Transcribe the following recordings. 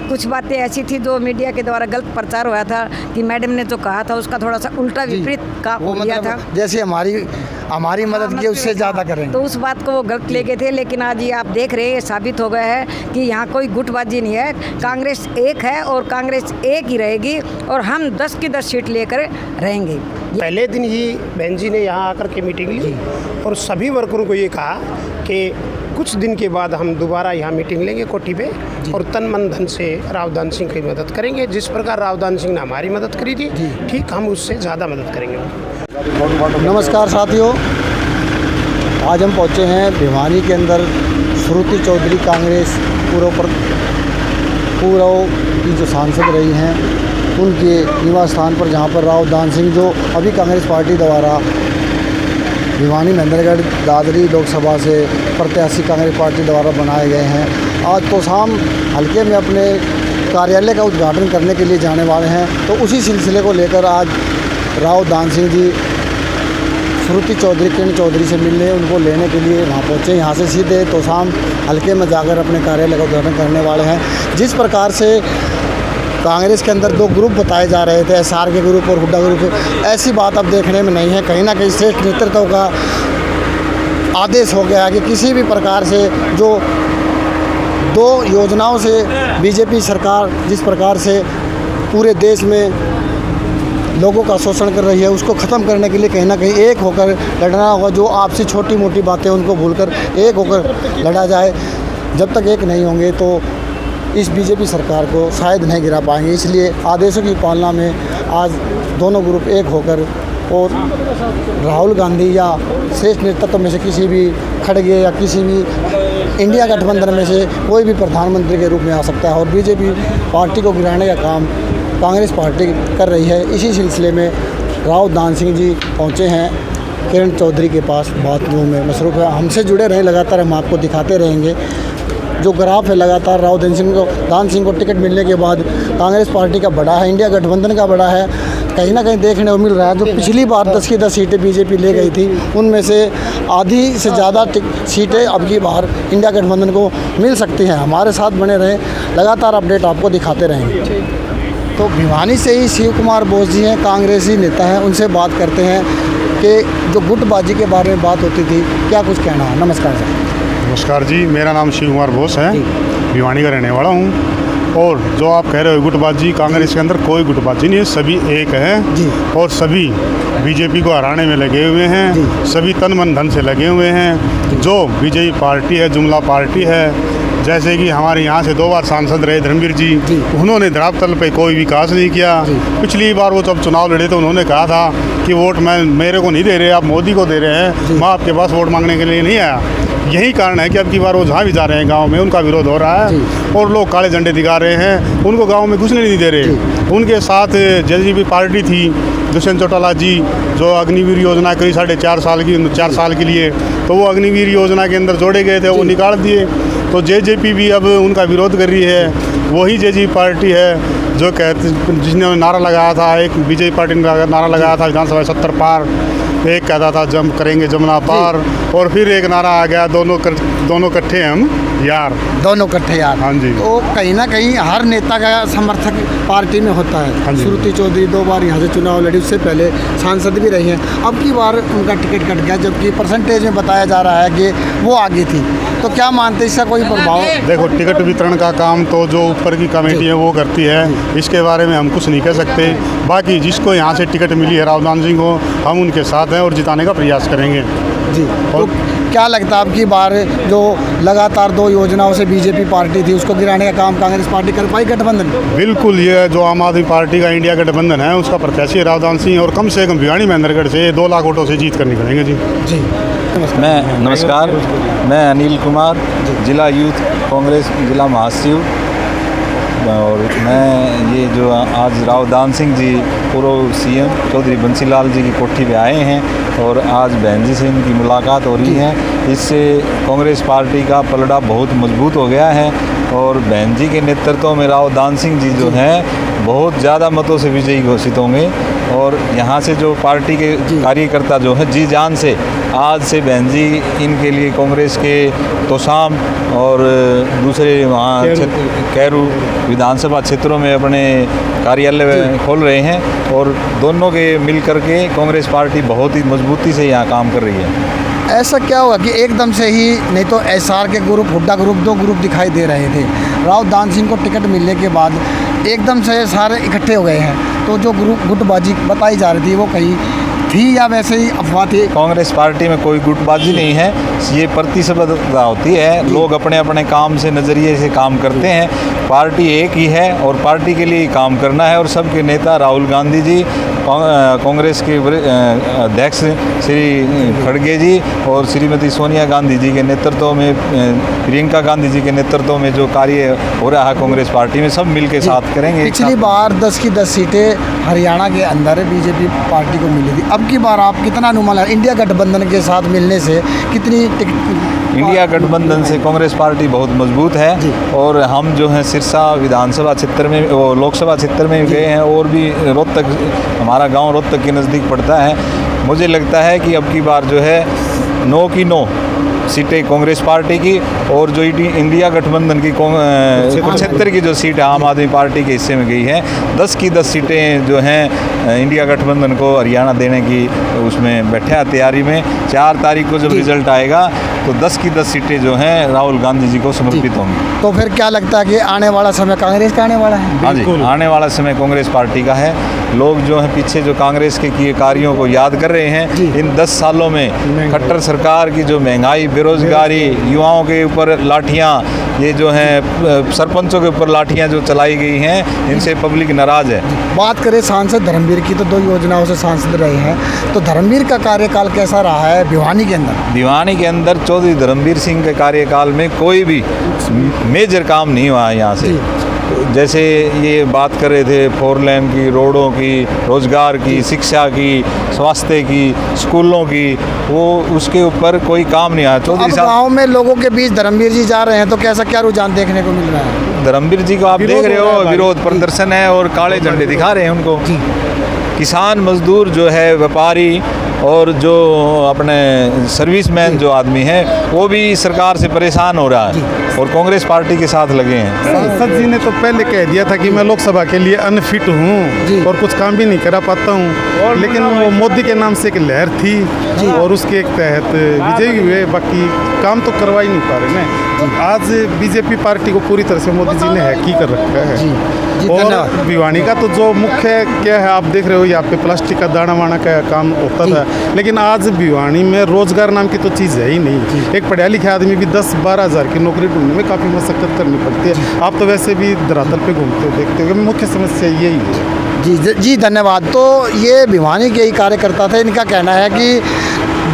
कुछ बातें ऐसी थी जो मीडिया के द्वारा गलत प्रचार हुआ था कि मैडम ने जो कहा था उसका थोड़ा सा उल्टा विपरीत का दिया था। जैसे हमारी मदद की उससे ज़्यादा करेंगे, तो उस बात को वो गलत ले गए थे। लेकिन आज ये आप देख रहे हैं, ये साबित हो गया है कि यहाँ कोई गुटबाजी नहीं है। कांग्रेस एक है और कांग्रेस एक ही रहेगी और हम 10 की 10 सीट लेकर रहेंगे। पहले दिन ही बहन जी ने यहाँ आकर के मीटिंग ली और सभी वर्करों को ये कहा कि कुछ दिन के बाद हम दोबारा यहाँ मीटिंग लेंगे कोठी पे और तन मन धन से रावदान सिंह की मदद करेंगे। जिस प्रकार रावदान सिंह ने हमारी मदद करी थी, ठीक हम उससे ज़्यादा मदद करेंगे। नमस्कार साथियों, आज हम पहुँचे हैं भिवानी के अंदर। श्रुति चौधरी कांग्रेस पूर्व की जो सांसद रही हैं उनके निवास स्थान पर, जहां पर रावदान सिंह जो अभी कांग्रेस पार्टी द्वारा भिवानी महेंद्रगढ़ दादरी लोकसभा से प्रत्याशी कांग्रेस पार्टी द्वारा बनाए गए हैं। आज तो शाम हल्के में अपने कार्यालय का उद्घाटन करने के लिए जाने वाले हैं, तो उसी सिलसिले को लेकर आज रावदान सिंह जी श्रुति चौधरी किरण चौधरी से मिलने, उनको लेने के लिए वहाँ पहुँचे। यहाँ से सीधे तो शाम हल्के में जाकर अपने कार्यालय का उद्घाटन करने वाले हैं। जिस प्रकार से कांग्रेस के अंदर 2 ग्रुप बताए जा रहे थे, एसआर के ग्रुप और हुड्डा ग्रुप, ऐसी बात अब देखने में नहीं है। कहीं ना कहीं श्रेष्ठ नेतृत्व का आदेश हो गया कि किसी भी प्रकार से जो 2 योजनाओं से बीजेपी सरकार जिस प्रकार से पूरे देश में लोगों का शोषण कर रही है, उसको ख़त्म करने के लिए कहीं ना कहीं एक होकर लड़ना होगा। जो आपसी छोटी मोटी बातें उनको भूलकर एक होकर लड़ा जाए। जब तक एक नहीं होंगे तो इस बीजेपी सरकार को शायद नहीं गिरा पाएंगे। इसलिए आदेशों की पालना में आज दोनों ग्रुप एक होकर, और राहुल गांधी या श्रेष्ठ नेतृत्व में से किसी भी खड़गे या किसी भी इंडिया गठबंधन में से कोई भी प्रधानमंत्री के रूप में आ सकता है और बीजेपी पार्टी को गिराने का काम कांग्रेस पार्टी कर रही है। इसी सिलसिले में रावदान सिंह जी पहुँचे हैं किरण चौधरी के पास, बातचीत में मसरूफ़ है। हमसे जुड़े रहें, लगातार हम आपको दिखाते रहेंगे जो ग्राफ है। लगातार रावदान सिंह को टिकट मिलने के बाद कांग्रेस पार्टी का बड़ा है, इंडिया गठबंधन का बड़ा है, कहीं ना कहीं देखने को मिल रहा है। जो पिछली बार 10 की 10 सीटें बीजेपी ले गई थी, उनमें से आधी से ज़्यादा सीटें अब की बार इंडिया गठबंधन को मिल सकती हैं। हमारे साथ बने रहें, लगातार अपडेट आपको दिखाते रहेंगे। तो भिवानी से ही शिव कुमार बोस जी हैं, कांग्रेसी नेता हैं, उनसे बात करते हैं कि जो गुटबाजी के बारे में बात होती थी, क्या कुछ कहना है। नमस्कार सर। नमस्कार जी, मेरा नाम शिव कुमार बोस है, भिवानी का रहने वाला हूँ। और जो आप कह रहे हो गुटबाजी, कांग्रेस के अंदर कोई गुटबाजी नहीं है, सभी एक हैं और सभी बीजेपी को हराने में लगे हुए हैं। सभी तन मन धन से लगे हुए हैं। जो बीजेपी पार्टी है, जुमला पार्टी है, जैसे कि हमारे यहाँ से 2 बार सांसद रहे धर्मवीर जी, उन्होंने धरातल पे कोई विकास नहीं किया। पिछली बार वो जब चुनाव लड़े तो उन्होंने कहा था कि वोट मेरे को नहीं दे रहे, आप मोदी को दे रहे हैं, मैं आपके पास वोट मांगने के लिए नहीं आया। यही कारण है कि अब की बार वो जहाँ भी जा रहे हैं गांव में उनका विरोध हो रहा है और लोग काले झंडे दिखा रहे हैं, उनको गांव में घुसने नहीं दे रहे। उनके साथ जेजेपी पार्टी थी, दुष्यंत चौटाला जी, जो अग्निवीर योजना करी 4.5 साल की 4 साल के लिए, तो वो अग्निवीर योजना के अंदर जोड़े गए थे, वो निकाल दिए। तो जेजेपी भी अब उनका विरोध कर रही है। वही जेजेपी पार्टी है जो जिसने नारा लगाया था, एक बीजेपी पार्टी ने नारा लगाया था विधानसभा 70 पार, एक कहता था जम करेंगे जमुना पार, और फिर एक नारा आ गया दोनों इकट्ठे हम यार, दोनों इकट्ठे यार। हाँ जी। तो कहीं ना कहीं हर नेता का समर्थक पार्टी में होता है। हाँ जी। श्रुति चौधरी 2 बार यहाँ से चुनाव लड़ी, उससे पहले सांसद भी रही हैं। अब की बार उनका टिकट कट गया, जबकि परसेंटेज में बताया जा रहा है कि वो आगे थी। तो क्या मानते हैं इसका कोई प्रभाव? देखो, टिकट वितरण का काम तो जो ऊपर की कमेटी है वो करती है, इसके बारे में हम कुछ नहीं कह सकते। बाकी जिसको यहाँ से टिकट मिली है रावदान सिंह को, हम उनके साथ हैं और जिताने का प्रयास करेंगे जी। और तो क्या लगता है अब की बार जो लगातार 2 योजनाओं से बीजेपी पार्टी थी, उसको गिराने का काम कांग्रेस पार्टी कर पाई गठबंधन? बिल्कुल, ये जो आम आदमी पार्टी का इंडिया गठबंधन है उसका प्रत्याशी रावदान सिंह, और कम से कम भिवानी महेंद्रगढ़ से 2 लाख वोटों से जीत कर निकलेंगे जी। जी नमस्कार, मैं अनिल कुमार, जिला यूथ कांग्रेस जिला महासचिव। और मैं ये जो आज रावदान सिंह जी पूर्व सीएम चौधरी बंसीलाल जी की कोठी पे आए हैं और आज बहन जी से इनकी मुलाकात हो रही है, इससे कांग्रेस पार्टी का पलड़ा बहुत मजबूत हो गया है और बहन जी के नेतृत्व में रावदान सिंह जी जो हैं बहुत ज़्यादा मतों से विजयी घोषित होंगे। और यहाँ से जो पार्टी के कार्यकर्ता जो है जी जान से आज से बहन जी इनके लिए कांग्रेस के तोशाम और दूसरे वहाँ कैरू विधानसभा क्षेत्रों में अपने कार्यालय खोल रहे हैं और दोनों के मिल करके कांग्रेस पार्टी बहुत ही मजबूती से यहाँ काम कर रही है। ऐसा क्या होगा कि एकदम से ही, नहीं तो एसआर के ग्रुप, हुड्डा ग्रुप, दो ग्रुप दिखाई दे रहे थे, राव दान सिंह को टिकट मिलने के बाद एकदम से सारे इकट्ठे हो गए हैं, तो जो ग्रुप गुटबाजी बताई जा रही थी वो कहीं थी या वैसे ही अफवाह थी? कांग्रेस पार्टी में कोई गुटबाजी नहीं है, ये प्रतिस्पर्धा होती है, लोग अपने अपने काम से नज़रिए से काम करते हैं। पार्टी एक ही है और पार्टी के लिए काम करना है और सबके नेता राहुल गांधी जी, कांग्रेस के अध्यक्ष श्री खड़गे जी और श्रीमती सोनिया गांधी जी के नेतृत्व में, प्रियंका गांधी जी के नेतृत्व में जो कार्य हो रहा है कांग्रेस पार्टी में, सब मिल के साथ करेंगे। पिछली बार 10 की 10 सीटें हरियाणा के अंदर बीजेपी पार्टी को मिली थी, अब की बार आप कितना अनुमान है इंडिया गठबंधन के साथ मिलने से कितनी इंडिया गठबंधन से कांग्रेस पार्टी बहुत मजबूत है और हम जो है सिरसा विधानसभा क्षेत्र में, वो लोकसभा क्षेत्र में गए हैं और भी रोहतक, हमारा गांव रोहतक के नज़दीक पड़ता है। मुझे लगता है कि अब की बार जो है 9 की 9 सीटें कांग्रेस पार्टी की और जो इंडिया गठबंधन की कुरुक्षेत्र की जो सीट आम आदमी पार्टी के हिस्से में गई है, 10 की 10 सीटें जो हैं इंडिया गठबंधन को हरियाणा देने की उसमें बैठे हैं तैयारी में। 4 तारीख को जब रिजल्ट आएगा तो 10 की 10 सीटें जो हैं राहुल गांधी जी को समर्पित होंगी। तो फिर क्या लगता है कि आने वाला समय कांग्रेस का आने वाला है? हाँ जी, आने वाला समय कांग्रेस पार्टी का है। लोग जो हैं पीछे जो कांग्रेस के किए कार्यों को याद कर रहे हैं। इन 10 सालों में खट्टर सरकार की जो महंगाई, बेरोजगारी, युवाओं के ऊपर लाठियाँ, ये जो हैं सरपंचों के ऊपर लाठियाँ जो चलाई गई हैं, इनसे पब्लिक नाराज़ है। बात करें सांसद धर्मवीर की, तो 2 योजनाओं से सांसद रहे हैं, तो धर्मवीर का कार्यकाल कैसा रहा है भिवानी के अंदर? भिवानी के अंदर चौधरी धर्मवीर सिंह के कार्यकाल में कोई भी मेजर काम नहीं हुआ है यहाँ से। जैसे ये बात कर रहे थे 4 लेन की, रोडों की, रोज़गार की, शिक्षा की, स्वास्थ्य की, स्कूलों की, वो उसके ऊपर कोई काम नहीं आया। चौधरी साहब गाँव में लोगों के बीच धर्मवीर जी जा रहे हैं, तो कैसा क्या रुझान देखने को मिल रहा है? धर्मवीर जी को आप देख रहे हो, विरोध प्रदर्शन है और काले झंडे दिखा रहे हैं उनको। किसान मजदूर जो है, व्यापारी और जो अपने सर्विसमैन जो आदमी है, वो भी सरकार से परेशान हो रहा है और कांग्रेस पार्टी के साथ लगे हैं। सांसद जी ने तो पहले कह दिया था कि मैं लोकसभा के लिए अनफिट हूँ और कुछ काम भी नहीं करा पाता हूँ, लेकिन वो मोदी के नाम से एक लहर थी और उसके तहत विजयी हुए, बाकी काम तो करवा ही नहीं पा रहे हैं। आज बीजेपी पार्टी को पूरी तरह से मोदी जी ने हैक ही कर रखा है। और भिवानी का तो जो मुख्य क्या है, आप देख रहे हो यहाँ पे प्लास्टिक का दाना वाना का काम होता था, लेकिन आज भिवानी में रोजगार नाम की तो चीज़ है ही नहीं। एक पढ़ा लिखा आदमी भी 10-12 हज़ार की नौकरी ढूंढने में काफ़ी मशक्कत करनी पड़ती है। आप तो वैसे भी धरातल पे घूमते हो, देखते हो, मुख्य समस्या यही है। जी धन्यवाद। तो ये भिवानी के ही कार्यकर्ता थे, इनका कहना है कि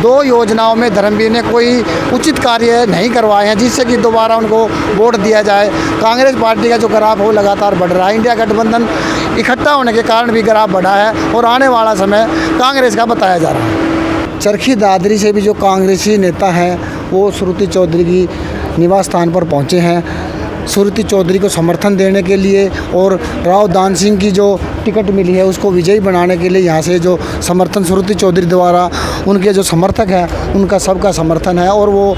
2 योजनाओं में धर्मवीर ने कोई उचित कार्य नहीं करवाए हैं जिससे कि दोबारा उनको वोट दिया जाए। कांग्रेस पार्टी का जो ग्राफ वो लगातार बढ़ रहा है, इंडिया गठबंधन इकट्ठा होने के कारण भी ग्राफ बढ़ा है और आने वाला समय कांग्रेस का बताया जा रहा है। चरखी दादरी से भी जो कांग्रेसी नेता हैं वो श्रुति चौधरी की निवास स्थान पर पहुँचे हैं, श्रुति चौधरी को समर्थन देने के लिए और राव दान सिंह की जो टिकट मिली है उसको विजयी बनाने के लिए यहाँ से जो समर्थन श्रुति चौधरी द्वारा उनके जो समर्थक हैं उनका सबका समर्थन है और वो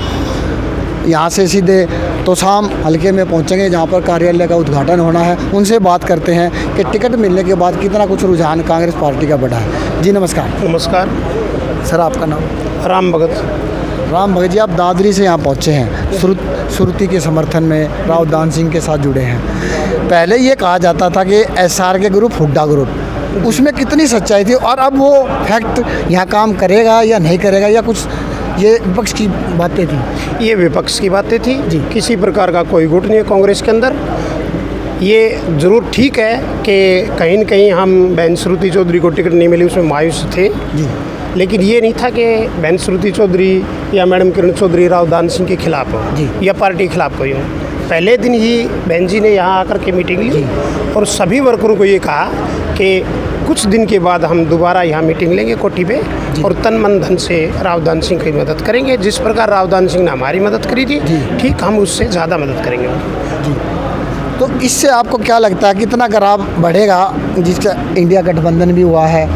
यहाँ से सीधे तोशाम हलके में पहुँचेंगे जहाँ पर कार्यालय का उद्घाटन होना है। उनसे बात करते हैं कि टिकट मिलने के बाद कितना कुछ रुझान कांग्रेस पार्टी का बढ़ा है। जी नमस्कार। नमस्कार सर, आपका नाम? राम भगत। राम भगत जी, आप दादरी से यहाँ पहुँचे हैं, श्रुति के समर्थन में राव दान सिंह के साथ जुड़े हैं। पहले ये कहा जाता था कि एसआर के ग्रुप, हुड्डा ग्रुप, उसमें कितनी सच्चाई थी और अब वो फैक्ट यहाँ काम करेगा या नहीं करेगा, या कुछ ये विपक्ष की बातें थी? ये विपक्ष की बातें थी जी। किसी प्रकार का कोई गुट नहीं है कांग्रेस के अंदर। ये ज़रूर ठीक है कि कहीं न कहीं हम बहन श्रुति चौधरी को टिकट नहीं मिली, उसमें मायूस थे जी, लेकिन ये नहीं था कि बहन श्रुति चौधरी या मैडम किरण चौधरी राव दान सिंह के खिलाफ हो या पार्टी के खिलाफ कोई हो। पहले दिन ही बहन जी ने यहाँ आकर के मीटिंग ली और सभी वर्करों को ये कहा कि कुछ दिन के बाद हम दोबारा यहाँ मीटिंग लेंगे कोठी पे और तन मन धन से राव दान सिंह की मदद करेंगे। जिस प्रकार राव दान सिंह ने हमारी मदद करी थी, ठीक हम उससे ज़्यादा मदद करेंगे जी। तो इससे आपको क्या लगता है कितना ग्राफ बढ़ेगा, जिसका इंडिया गठबंधन भी हुआ है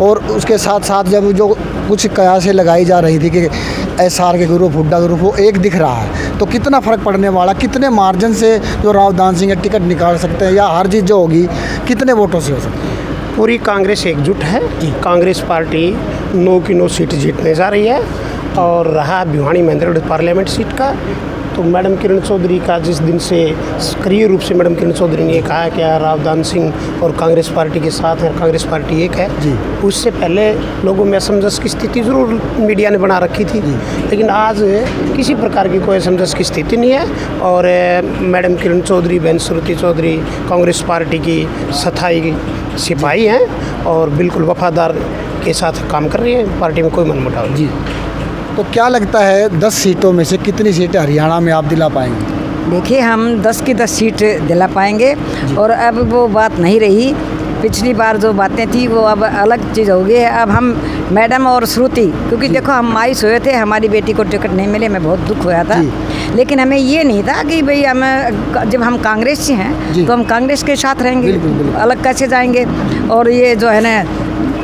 और उसके साथ साथ जब जो कुछ कयासें लगाई जा रही थी कि SR के ग्रुप, हुड्डा ग्रुप, वो एक दिख रहा है, तो कितना फ़र्क पड़ने वाला, कितने मार्जिन से जो राव दान सिंह का टिकट निकाल सकते हैं, या हर जीत जो होगी कितने वोटों से हो सकती है? पूरी कांग्रेस एकजुट है। कांग्रेस पार्टी 9 की 9 सीट जीतने जा रही है। और रहा भिवानी महेंद्रगढ़ पार्लियामेंट सीट का, तो मैडम किरण चौधरी का जिस दिन से सक्रिय रूप से मैडम किरण चौधरी ने कहा कि राव दान सिंह और कांग्रेस पार्टी के साथ है, कांग्रेस पार्टी एक है, उससे पहले लोगों में असमंजस की स्थिति ज़रूर मीडिया ने बना रखी थी, लेकिन आज किसी प्रकार की कोई असमंजस की स्थिति नहीं है। और मैडम किरण चौधरी, बहन श्रुति चौधरी कांग्रेस पार्टी की स्थायी सिपाही हैं और बिल्कुल वफादार के साथ काम कर रही है, पार्टी में कोई मनमुटाव नहीं। तो क्या लगता है 10 सीटों में से कितनी सीटें हरियाणा में आप दिला पाएंगे? देखिए, हम 10 की 10 सीट दिला पाएंगे। और अब वो बात नहीं रही, पिछली बार जो बातें थी वो अब अलग चीज़ हो गई है। अब हम मैडम और श्रुति, क्योंकि देखो हम मायूस हुए थे, हमारी बेटी को टिकट नहीं मिले, मैं बहुत दुख हुआ था, लेकिन हमें ये नहीं था कि भाई हमें, जब हम कांग्रेस से हैं तो हम कांग्रेस के साथ रहेंगे, अलग कैसे जाएंगे। और ये जो है ना,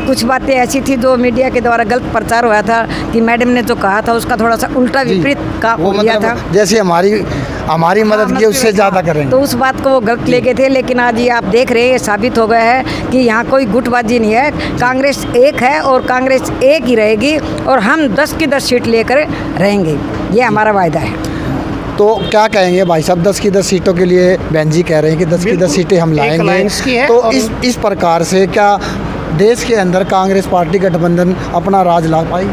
कुछ बातें ऐसी थी जो मीडिया के द्वारा गलत प्रचार हुआ था कि मैडम ने जो कहा था उसका थोड़ा सा उल्टा विपरीत काम हो गया था, जैसे हमारी मदद की उससे ज़्यादा करेंगे, तो उस बात को वो गलत ले गए थे। लेकिन आज ये आप देख रहे हैं, ये साबित हो गया है कि यहाँ कोई गुटबाजी नहीं है, कांग्रेस एक है और कांग्रेस एक ही रहेगी, और हम 10 की 10 सीट लेकर रहेंगे, ये हमारा वायदा है। तो क्या कहेंगे भाई साहब, 10 की 10 सीटों के लिए बहन जी कह रहे हैं कि 10 की 10 सीटें हम लाएंगे, तो इस प्रकार से क्या देश के अंदर कांग्रेस पार्टी गठबंधन अपना राज ला पाई?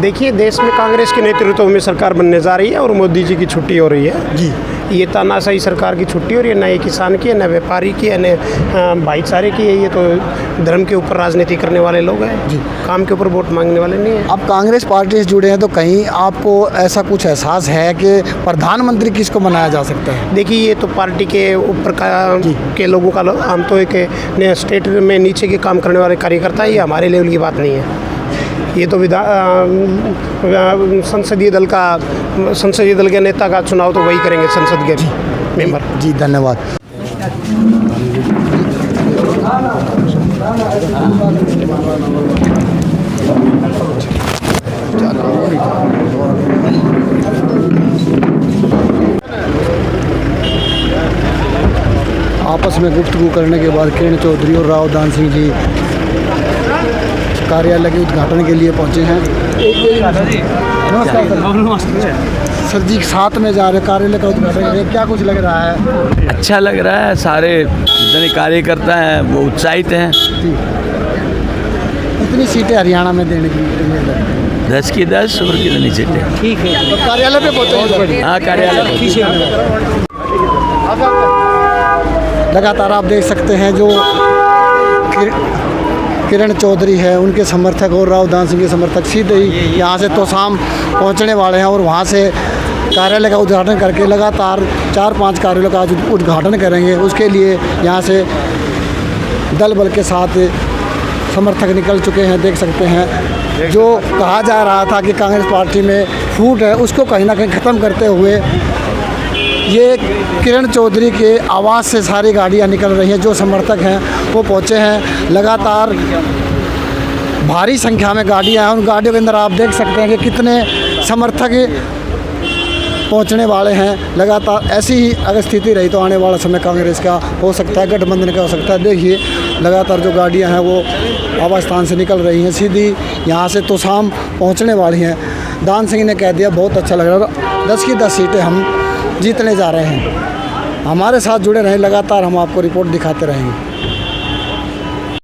देखिए, देश में कांग्रेस के नेतृत्व में सरकार बनने जा रही है और मोदी जी की छुट्टी हो रही है जी। ये तानाशाही सरकार की छुट्टी हो रही है, न ये किसान की है, न व्यापारी की है, न भाईचारे की है। ये तो धर्म के ऊपर राजनीति करने वाले लोग हैं जी, काम के ऊपर वोट मांगने वाले नहीं है। आप कांग्रेस पार्टी से जुड़े हैं, तो कहीं आपको ऐसा कुछ एहसास है कि प्रधानमंत्री किसको बनाया जा सकता है? देखिए, ये तो पार्टी के ऊपर के लोगों का, हम तो एक स्टेट में नीचे के काम करने वाले कार्यकर्ता है, ये हमारे लेवल की बात नहीं है। ये तो संसदीय दल के नेता का चुनाव तो वही करेंगे, संसद के मेंबर। जी, धन्यवाद। आपस में गुफ्तगू करने के बाद किरण चौधरी और राव दान सिंह जी कार्यालय के उद्घाटन के लिए पहुंचे हैं। नमस्कार सर जी, साथ में जा रहे कार्यालय का उद्घाटन कर रहे हैं, क्या कुछ लग रहा है? अच्छा लग रहा है, सारे जितने कार्यकर्ता हैं वो उत्साहित हैं। कितनी सीटें हरियाणा में देने की? 10 की 10 और कितनी सीटें? ठीक है, तो कार्यालय पे पहुँचे? हाँ, कार्यालय। लगातार आप देख सकते हैं जो किरण चौधरी है, उनके समर्थक और राव दान सिंह के समर्थक सीधे ही यहाँ से तोशाम पहुँचने वाले हैं और वहाँ से कार्यालय का उद्घाटन करके लगातार 4-5 कार्यालयों का उद्घाटन करेंगे। उसके लिए यहाँ से दल बल के साथ समर्थक निकल चुके हैं। देख सकते हैं जो कहा जा रहा था कि कांग्रेस पार्टी में फूट है, उसको कहीं ना कहीं ख़त्म करते हुए ये किरण चौधरी के आवाज़ से सारी गाड़ियाँ निकल रही हैं। जो समर्थक हैं वो पहुँचे हैं, लगातार भारी संख्या में गाड़ियाँ हैं। उन गाड़ियों के अंदर आप देख सकते हैं कि कितने समर्थक पहुंचने वाले हैं। लगातार ऐसी ही अगर स्थिति रही तो आने वाला समय कांग्रेस का हो सकता है, गठबंधन का हो सकता है। देखिए लगातार जो गाड़ियां हैं वो आवास स्थान से निकल रही हैं, सीधी यहाँ से तोशाम पहुंचने वाली हैं। दान सिंह ने कह दिया, बहुत अच्छा लग रहा है, 10 की 10 सीटें हम जीतने जा रहे हैं। हमारे साथ जुड़े रहें, लगातार हम आपको रिपोर्ट दिखाते रहेंगे।